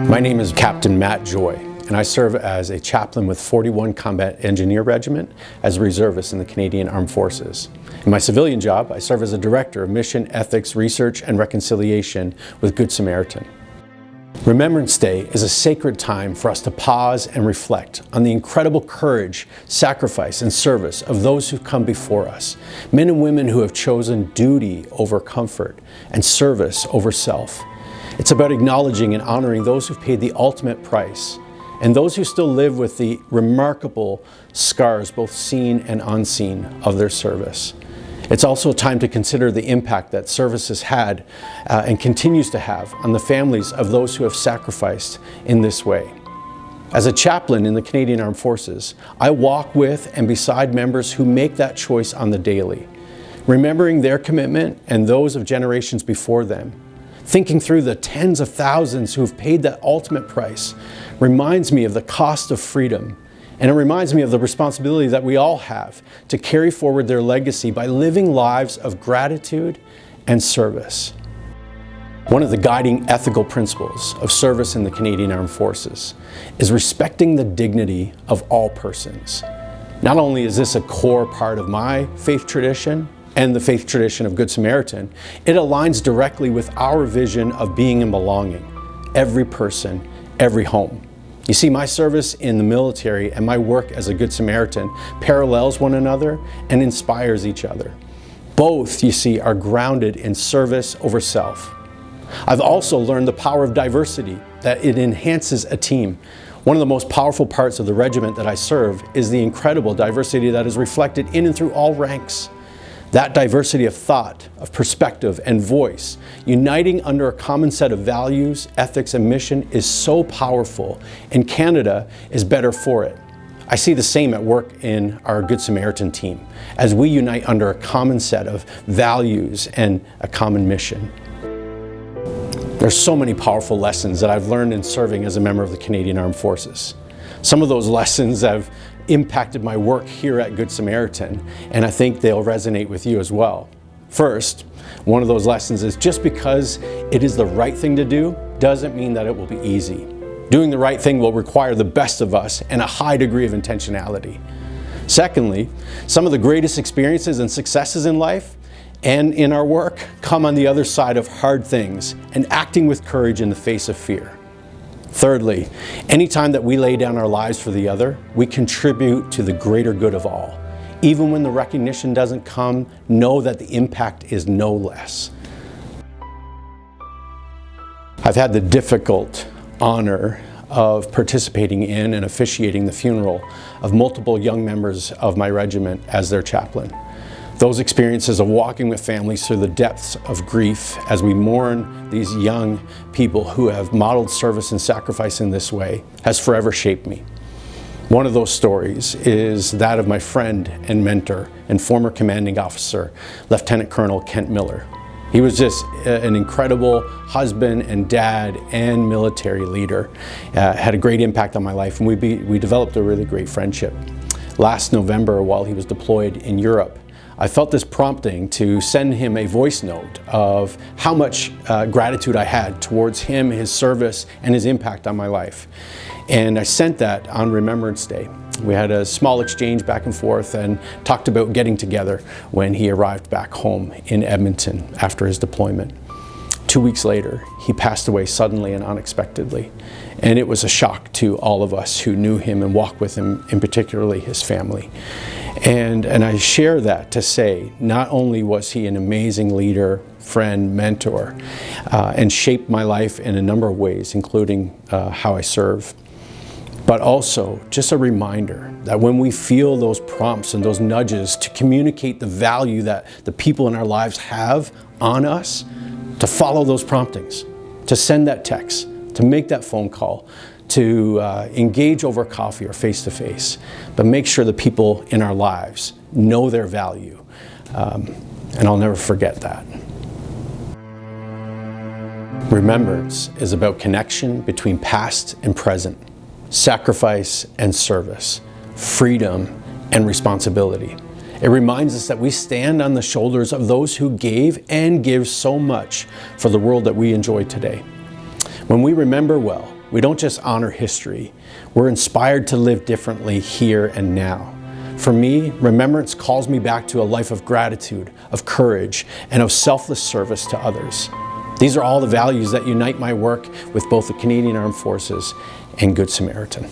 My name is Captain Matt Joy, and I serve as a chaplain with 41 Combat Engineer Regiment as a reservist in the Canadian Armed Forces. In my civilian job, I serve as a Director of Mission, Ethics, Research, and Reconciliation with Good Samaritan. Remembrance Day is a sacred time for us to pause and reflect on the incredible courage, sacrifice, and service of those who've come before us, men and women who have chosen duty over comfort and service over self. It's about acknowledging and honoring those who've paid the ultimate price and those who still live with the remarkable scars, both seen and unseen, of their service. It's also a time to consider the impact that service has had and continues to have on the families of those who have sacrificed in this way. As a chaplain in the Canadian Armed Forces, I walk with and beside members who make that choice on the daily, remembering their commitment and those of generations before them. Thinking through the tens of thousands who have paid that ultimate price reminds me of the cost of freedom, and it reminds me of the responsibility that we all have to carry forward their legacy by living lives of gratitude and service. One of the guiding ethical principles of service in the Canadian Armed Forces is respecting the dignity of all persons. Not only is this a core part of my faith tradition and the faith tradition of Good Samaritan, it aligns directly with our vision of being and belonging. Every person, every home. You see, my service in the military and my work as a Good Samaritan parallels one another and inspires each other. Both, you see, are grounded in service over self. I've also learned the power of diversity, that it enhances a team. One of the most powerful parts of the regiment that I serve is the incredible diversity that is reflected in and through all ranks. That diversity of thought, of perspective, and voice, uniting under a common set of values, ethics, and mission is so powerful, and Canada is better for it. I see the same at work in our Good Samaritan team, as we unite under a common set of values and a common mission. There's so many powerful lessons that I've learned in serving as a member of the Canadian Armed Forces. Some of those lessons have impacted my work here at Good Samaritan, and I think they'll resonate with you as well. First, one of those lessons is just because it is the right thing to do doesn't mean that it will be easy. Doing the right thing will require the best of us and a high degree of intentionality. Secondly, some of the greatest experiences and successes in life and in our work come on the other side of hard things and acting with courage in the face of fear. Thirdly, anytime that we lay down our lives for the other, we contribute to the greater good of all. Even when the recognition doesn't come, know that the impact is no less. I've had the difficult honor of participating in and officiating the funeral of multiple young members of my regiment as their chaplain. Those experiences of walking with families through the depths of grief as we mourn these young people who have modeled service and sacrifice in this way has forever shaped me. One of those stories is that of my friend and mentor and former commanding officer, Lieutenant Colonel Kent Miller. He was just an incredible husband and dad and military leader. Had a great impact on my life, and we developed a really great friendship. Last November, while he was deployed in Europe, I felt this prompting to send him a voice note of how much gratitude I had towards him, his service, and his impact on my life. And I sent that on Remembrance Day. We had a small exchange back and forth and talked about getting together when he arrived back home in Edmonton after his deployment. 2 weeks later, he passed away suddenly and unexpectedly. And it was a shock to all of us who knew him and walked with him, and particularly his family. And I share that to say, not only was he an amazing leader, friend, mentor, and shaped my life in a number of ways, including how I serve, but also just a reminder that when we feel those prompts and those nudges to communicate the value that the people in our lives have on us, to follow those promptings, to send that text, to make that phone call, to engage over coffee or face-to-face, but make sure the people in our lives know their value. And I'll never forget that. Remembrance is about connection between past and present, sacrifice and service, freedom and responsibility. It reminds us that we stand on the shoulders of those who gave and give so much for the world that we enjoy today. When we remember well, we don't just honor history, we're inspired to live differently here and now. For me, Remembrance calls me back to a life of gratitude, of courage, and of selfless service to others. These are all the values that unite my work with both the Canadian Armed Forces and Good Samaritan.